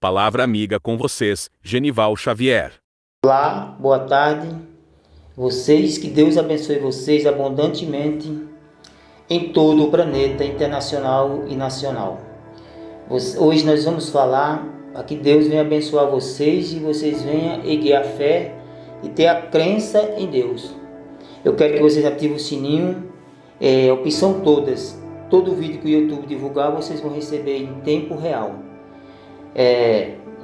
Palavra amiga com vocês, Genival Xavier. Olá, boa tarde. Vocês, que Deus abençoe vocês abundantemente em todo o planeta internacional e nacional. Hoje nós vamos falar para que Deus venha abençoar vocês e vocês venham erguer a fé e ter a crença em Deus. Eu quero que vocês ativem o sininho, opção todas. Todo vídeo que o YouTube divulgar, vocês vão receber em tempo real.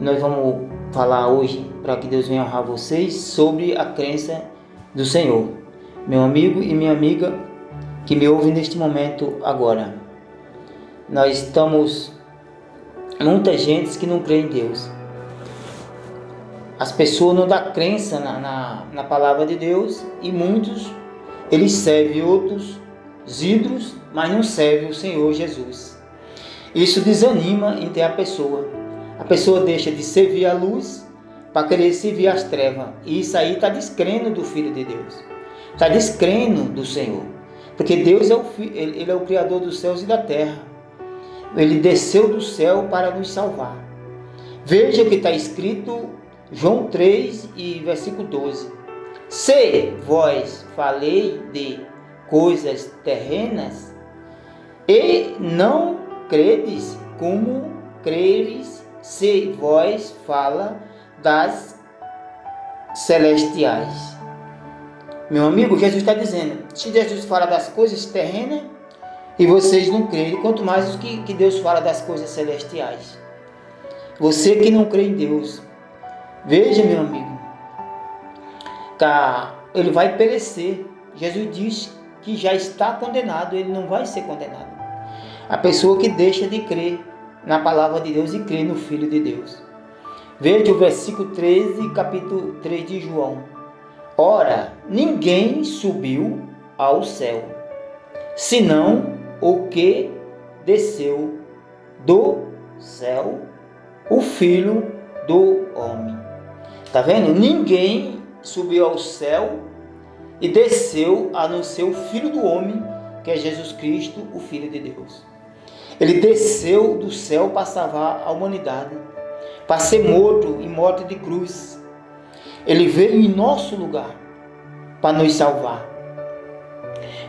Nós vamos falar hoje, para que Deus venha honrar vocês, sobre a crença do Senhor. Meu amigo e minha amiga que me ouve neste momento agora. Nós estamos muita gente que não crê em Deus. As pessoas não dão crença na palavra de Deus, e muitos eles servem outros ídolos, mas não servem o Senhor Jesus. Isso desanima em ter a pessoa. A pessoa deixa de servir a luz para querer servir as trevas. E isso aí está descrendo do Filho de Deus. Está descrendo do Senhor. Porque Deus Ele é o Criador dos céus e da terra. Ele desceu do céu para nos salvar. Veja o que está escrito, João 3 e versículo 12. Se vós falei de coisas terrenas e não credes, como creres se vós fala das celestiais? Meu amigo, Jesus está dizendo, se Jesus fala das coisas terrenas e vocês não creem, quanto mais os que Deus fala das coisas celestiais. Você que não crê em Deus, veja, meu amigo, ele vai perecer. Jesus diz que já está condenado, ele não vai ser condenado. A pessoa que deixa de crer na palavra de Deus e crer no Filho de Deus. Veja o versículo 13, capítulo 3 de João. Ora, ninguém subiu ao céu, senão o que desceu do céu, o Filho do homem. Está vendo? Ninguém subiu ao céu e desceu a não ser o Filho do homem, que é Jesus Cristo, o Filho de Deus. Ele desceu do céu para salvar a humanidade, para ser morto em morte de cruz. Ele veio em nosso lugar para nos salvar.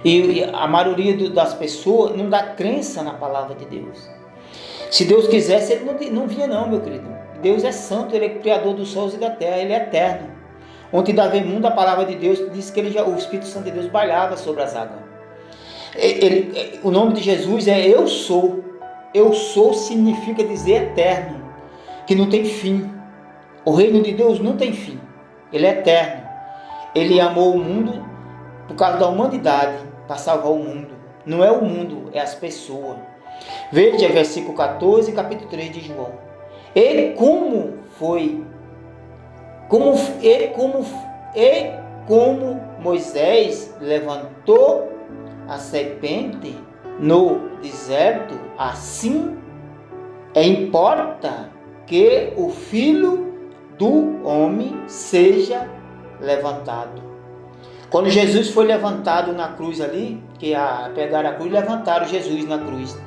E a maioria das pessoas não dá crença na palavra de Deus. Se Deus quisesse, ele não vinha não, meu querido. Deus é santo, ele é criador dos céus e da terra, ele é eterno. Ontem da mundo, a palavra de Deus diz que o Espírito Santo de Deus bailava sobre as águas. O nome de Jesus é Eu Sou. Eu Sou significa dizer eterno, que não tem fim. O reino de Deus não tem fim. Ele é eterno. Ele amou o mundo por causa da humanidade, para salvar o mundo. Não é o mundo, é as pessoas. Veja versículo 14, capítulo 3 de João. E como Moisés levantou a serpente no deserto, assim importa que o Filho do homem seja levantado. Quando Jesus foi levantado na cruz ali, pegaram a cruz e levantaram Jesus na cruz,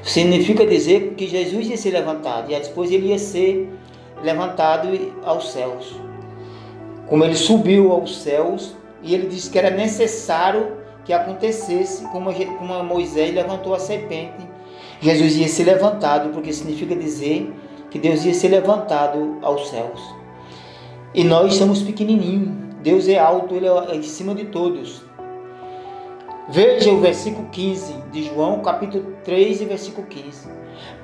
significa dizer que Jesus ia ser levantado e depois ele ia ser levantado aos céus. Como ele subiu aos céus, e ele disse que era necessário que acontecesse como Moisés levantou a serpente. Jesus ia ser levantado, porque significa dizer que Deus ia ser levantado aos céus. E nós somos pequenininhos. Deus é alto, ele é em cima de todos. Veja o versículo 15 de João, capítulo 3 e versículo 15.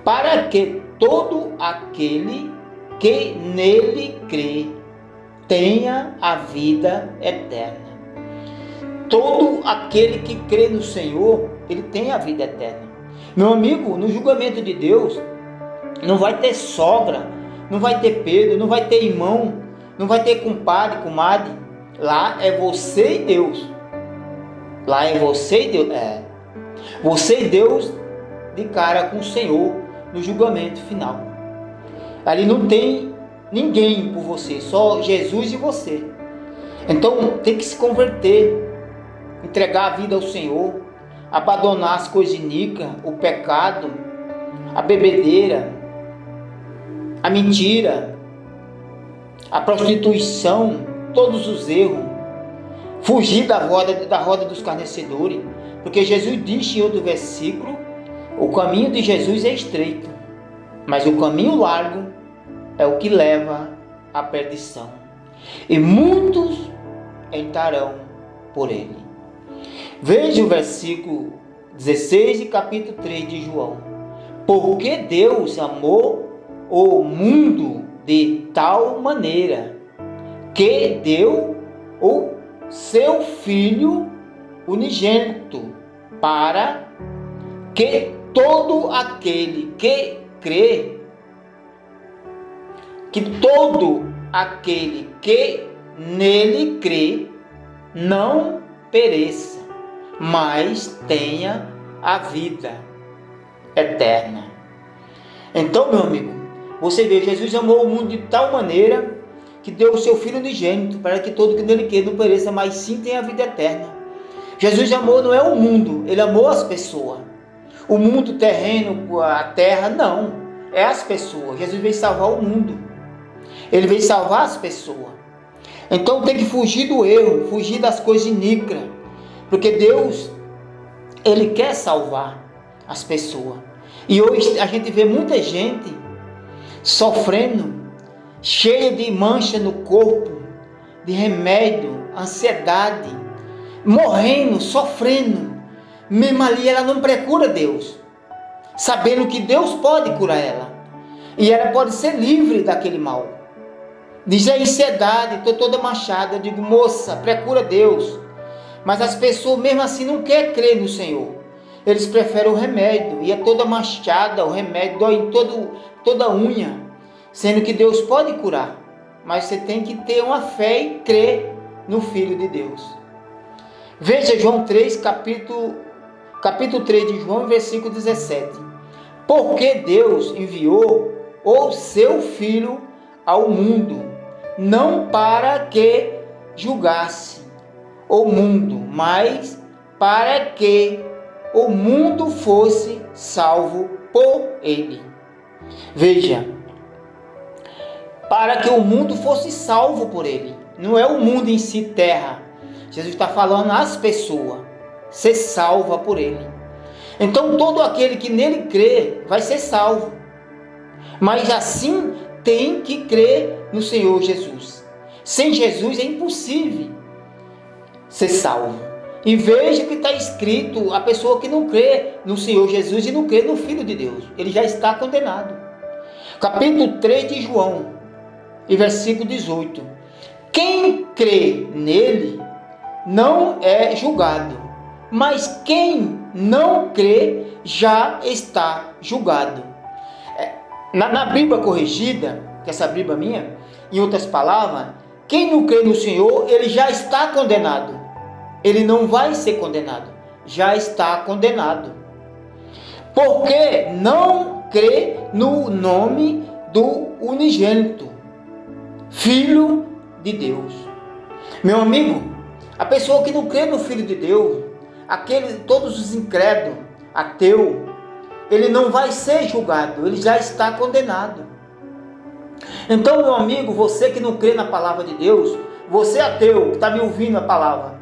Para que todo aquele que nele crê tenha a vida eterna. Todo aquele que crê no Senhor, ele tem a vida eterna. Meu amigo, no julgamento de Deus, não vai ter sogra, não vai ter Pedro, não vai ter irmão, não vai ter compadre, comadre. Lá é você e Deus. Lá é você e Deus. Você e Deus de cara com o Senhor no julgamento final. Ali não tem ninguém por você, só Jesus e você. Então tem que se converter, entregar a vida ao Senhor, abandonar as coisas iníquas, o pecado, a bebedeira, a mentira, a prostituição, todos os erros, fugir da roda dos escarnecedores, porque Jesus disse em outro versículo: o caminho de Jesus é estreito, mas o caminho largo é o que leva à perdição, e muitos entrarão por ele. Veja o versículo 16 e capítulo 3 de João. Porque Deus amou o mundo de tal maneira que deu o seu Filho unigênito, para que todo aquele que crê, nele crê, não pereça, mas tenha a vida eterna. Então, meu amigo, você vê, Jesus amou o mundo de tal maneira que deu o seu Filho unigênito, para que todo que nele crê não pereça, mas sim tenha a vida eterna. Jesus amou não é o mundo, ele amou as pessoas. O mundo terreno, a terra, não. É as pessoas. Jesus veio salvar o mundo. Ele veio salvar as pessoas. Então tem que fugir do erro, fugir das coisas iníquas. Porque Deus, ele quer salvar as pessoas. E hoje a gente vê muita gente sofrendo, cheia de mancha no corpo, de remédio, ansiedade, morrendo, sofrendo. Mesmo ali ela não procura Deus, sabendo que Deus pode curar ela. E ela pode ser livre daquele mal. Diz a ansiedade, estou toda manchada. Eu digo, moça, procura Deus. Mas as pessoas mesmo assim não querem crer no Senhor. Eles preferem o remédio, e é toda manchada, o remédio dói em toda a unha, sendo que Deus pode curar. Mas você tem que ter uma fé e crer no Filho de Deus. Veja João 3, capítulo 3 de João, versículo 17. Porque Deus enviou o seu Filho ao mundo, não para que julgasse o mundo, mas para que o mundo fosse salvo por ele. Veja, para que o mundo fosse salvo por ele. Não é o mundo em si, terra. Jesus está falando às pessoas, ser salva por ele. Então todo aquele que nele crê vai ser salvo. Mas assim tem que crer no Senhor Jesus. Sem Jesus é impossível ser salvo. E veja que está escrito, a pessoa que não crê no Senhor Jesus e não crê no Filho de Deus, ele já está condenado. Capítulo 3 de João, e versículo 18. Quem crê nele não é julgado, mas quem não crê já está julgado. Na Bíblia corrigida, que essa Bíblia minha, em outras palavras, quem não crê no Senhor, ele já está condenado. Ele não vai ser condenado, já está condenado. Porque não crê no nome do unigênito, Filho de Deus. Meu amigo, a pessoa que não crê no Filho de Deus, todos os incrédulos, ateu, ele não vai ser julgado, ele já está condenado. Então, meu amigo, você que não crê na palavra de Deus, você ateu, que está me ouvindo a palavra,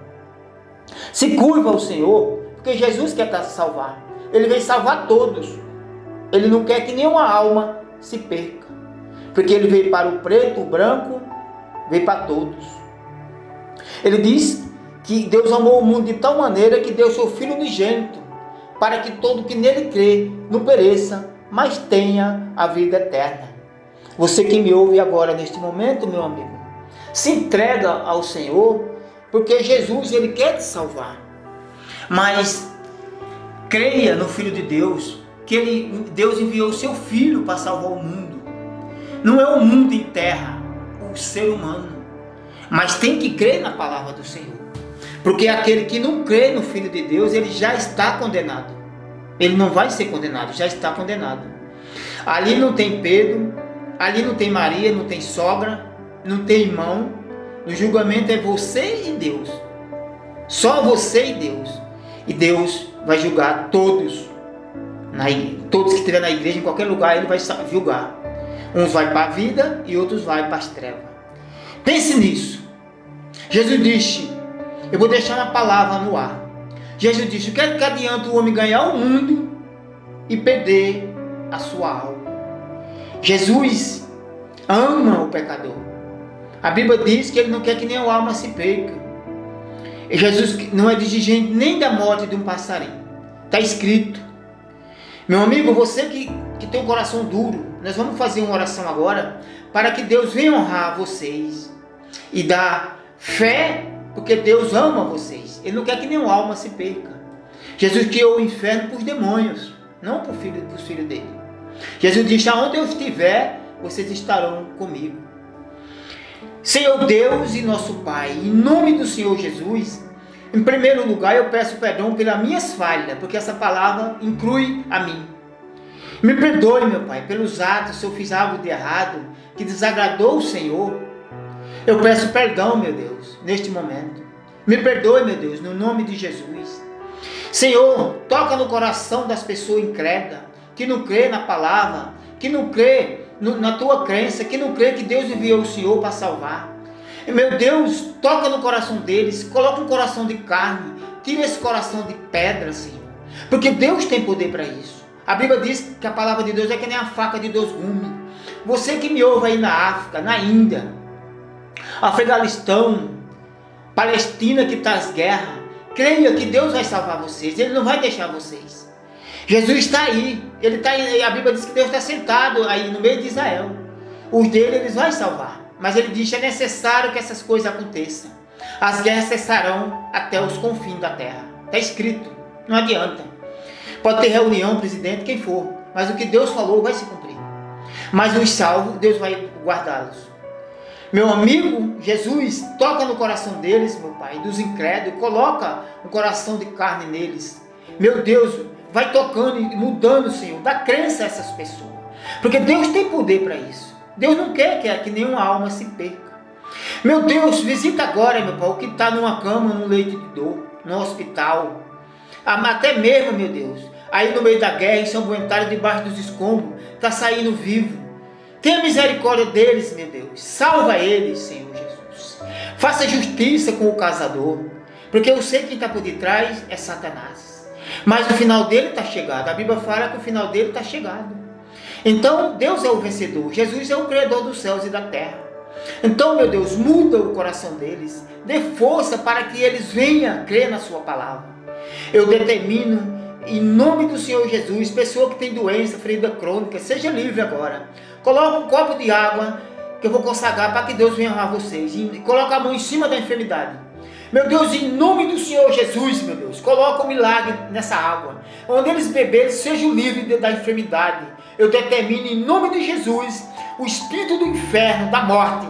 se curva ao Senhor, porque Jesus quer te salvar. Ele veio salvar todos. Ele não quer que nenhuma alma se perca, porque ele veio para o preto, o branco, veio para todos. Ele diz que Deus amou o mundo de tal maneira que deu seu Filho unigênito, para que todo que nele crê não pereça, mas tenha a vida eterna. Você que me ouve agora neste momento, meu amigo, se entrega ao Senhor, porque Jesus, ele quer te salvar. Mas creia no Filho de Deus, que Deus enviou o seu Filho para salvar o mundo. Não é o mundo em terra, o ser humano. Mas tem que crer na palavra do Senhor. Porque aquele que não crê no Filho de Deus, ele já está condenado. Ele não vai ser condenado, já está condenado. Ali não tem Pedro, ali não tem Maria, não tem sogra, não tem irmão. No julgamento é você e Deus. Só você e Deus. E Deus vai julgar todos. Todos que estiverem na igreja, em qualquer lugar, ele vai julgar. Uns vai para a vida e outros vai para as trevas. Pense nisso. Jesus disse, eu vou deixar uma palavra no ar. Jesus disse, o que adianta o homem ganhar o mundo e perder a sua alma? Jesus ama o pecador. A Bíblia diz que ele não quer que nenhuma alma se perca. E Jesus não é exigente nem da morte de um passarinho. Está escrito. Meu amigo, você que tem um coração duro, nós vamos fazer uma oração agora para que Deus venha honrar vocês e dar fé, porque Deus ama vocês. Ele não quer que nenhuma alma se perca. Jesus criou o inferno para os demônios, não para os filhos dele. Jesus disse, aonde eu estiver, vocês estarão comigo. Senhor Deus e nosso Pai, em nome do Senhor Jesus, em primeiro lugar eu peço perdão pelas minhas falhas, porque essa palavra inclui a mim. Me perdoe, meu Pai, pelos atos, se eu fiz algo de errado, que desagradou o Senhor. Eu peço perdão, meu Deus, neste momento. Me perdoe, meu Deus, no nome de Jesus. Senhor, toca no coração das pessoas incrédulas, que não crê na palavra, que não crê na tua crença, que não crê que Deus enviou o Senhor para salvar. E, meu Deus, toca no coração deles, coloca um coração de carne, tira esse coração de pedra, Senhor. Porque Deus tem poder para isso. A Bíblia diz que a palavra de Deus é que nem a faca de 2 gumes. Você que me ouve aí na África, na Índia, Afeganistão, Palestina que está as guerras, creia que Deus vai salvar vocês, Ele não vai deixar vocês. Jesus está aí, Ele está aí, a Bíblia diz que Deus está sentado aí no meio de Israel. Os dele Ele vai salvar, mas Ele diz que é necessário que essas coisas aconteçam. As guerras cessarão até os confins da terra. Está escrito, não adianta. Pode ter reunião, presidente, quem for, mas o que Deus falou vai se cumprir. Mas os salvos, Deus vai guardá-los. Meu amigo, Jesus, toca no coração deles, meu Pai, dos incrédulos, coloca um coração de carne neles. Meu Deus, vai tocando e mudando, Senhor, dá crença a essas pessoas. Porque Deus tem poder para isso. Deus não quer que nenhuma alma se perca. Meu Deus, visita agora, meu Pai, o que está numa cama, num leito de dor, no hospital. Até mesmo, meu Deus, aí no meio da guerra, ensanguentado debaixo dos escombros, está saindo vivo. Tenha misericórdia deles, meu Deus. Salva eles, Senhor Jesus. Faça justiça com o caçador, porque eu sei que quem está por detrás é Satanás. Mas o final dele está chegado. A Bíblia fala que o final dele está chegado. Então, Deus é o vencedor. Jesus é o Criador dos céus e da terra. Então, meu Deus, muda o coração deles. Dê força para que eles venham crer na sua palavra. Eu determino, em nome do Senhor Jesus, pessoa que tem doença, ferida crônica, seja livre agora. Coloca um copo de água que eu vou consagrar para que Deus venha honrar vocês. E coloca a mão em cima da enfermidade. Meu Deus, em nome do Senhor Jesus, meu Deus, coloca um milagre nessa água. Onde eles beberem, sejam livres da enfermidade. Eu determino, em nome de Jesus, o espírito do inferno, da morte,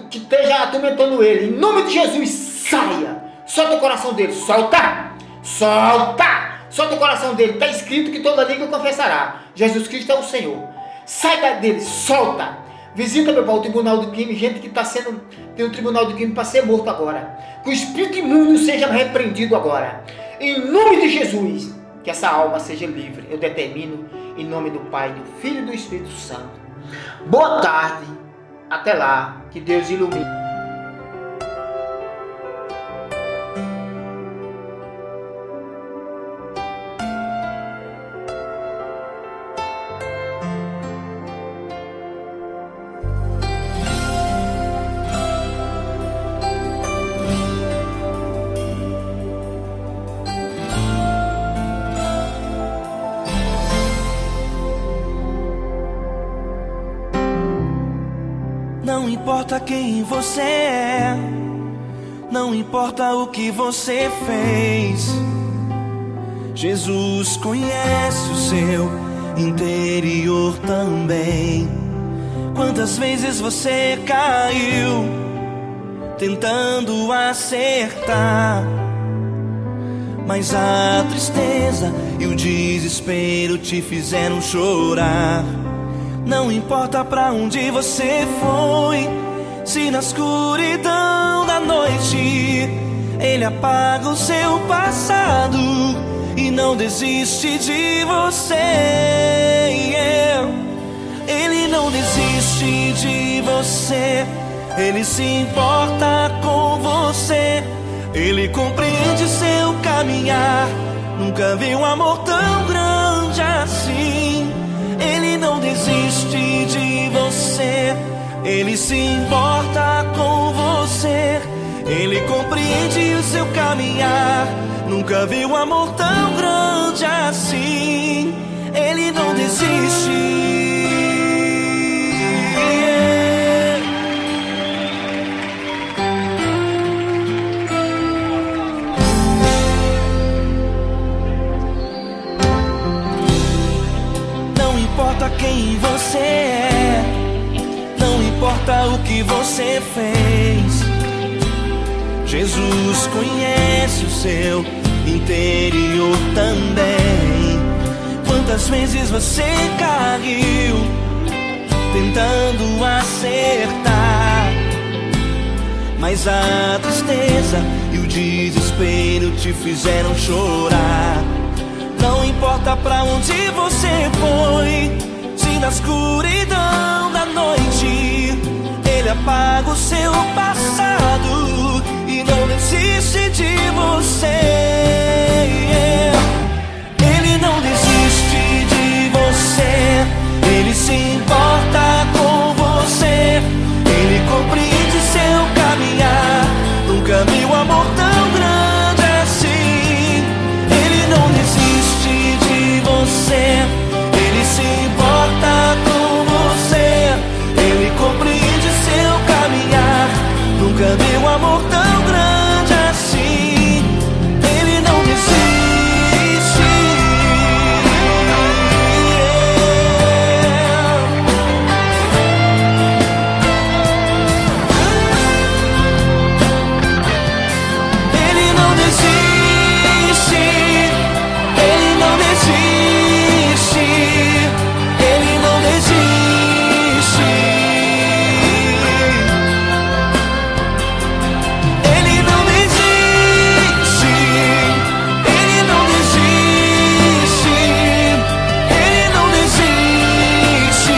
que esteja atormentando ele. Em nome de Jesus, saia. Solta o coração dele, solta! Solta! Solta o coração dele. Está escrito que toda língua confessará. Jesus Cristo é o Senhor. Sai dele, solta. Visita, meu Pai, o tribunal do crime. Gente que está sendo... Tem um tribunal do crime para ser morto agora. Que o espírito imundo seja repreendido agora. Em nome de Jesus. Que essa alma seja livre. Eu determino em nome do Pai, do Filho e do Espírito Santo. Boa tarde. Até lá. Que Deus ilumine. Não importa quem você é, não importa o que você fez, Jesus conhece o seu interior também. Quantas vezes você caiu tentando acertar, mas a tristeza e o desespero te fizeram chorar. Não importa pra onde você foi, se na escuridão da noite Ele apaga o seu passado e não desiste de você. Ele não não desiste de você. Ele se importa com você. Ele compreende seu caminhar. Nunca vi um amor tão grande assim. Ele não desiste de você. Ele se importa com você. Ele compreende o seu caminhar. Nunca vi um amor tão grande assim. Ele não desiste. Não importa quem você é, não importa o que você fez, Jesus conhece o seu interior também. Quantas vezes você caiu tentando acertar, mas a tristeza e o desespero te fizeram chorar. Não importa pra onde você foi, se na escuridão da noite Ele apaga o seu passado e não desiste de você. Ele não desiste de você. Ele se importa com você. Ele compreende seu caminhar. Nunca vi um amor tão grande assim. Ele não desiste de você. Ele se importa com você. Ele compreende seu caminhar. Nunca vi um amor tão grande assim. Ele não desiste. Ele não desiste. Ele não desiste. Ele não desiste. Ele não desiste. Ele não desiste. Ele não desiste.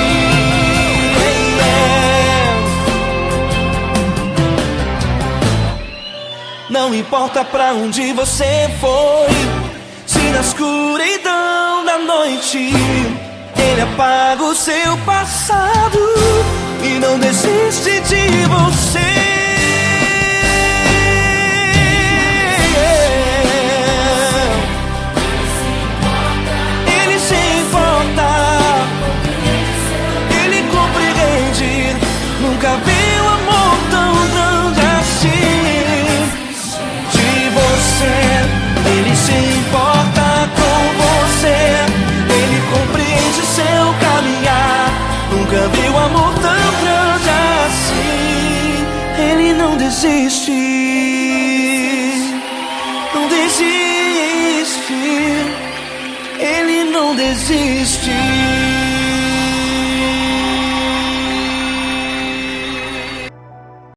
Não importa pra onde você foi, se na escuridão da noite Ele apaga o seu passado e não desiste de você. Ele se importa, Ele compreende. Nunca vi um amor tão grande assim. De você, Ele se importa com você. Ele compreende seu caminhar. Nunca vi um amor tão grande assim. Ele não desiste. Não desiste. Ele não desiste.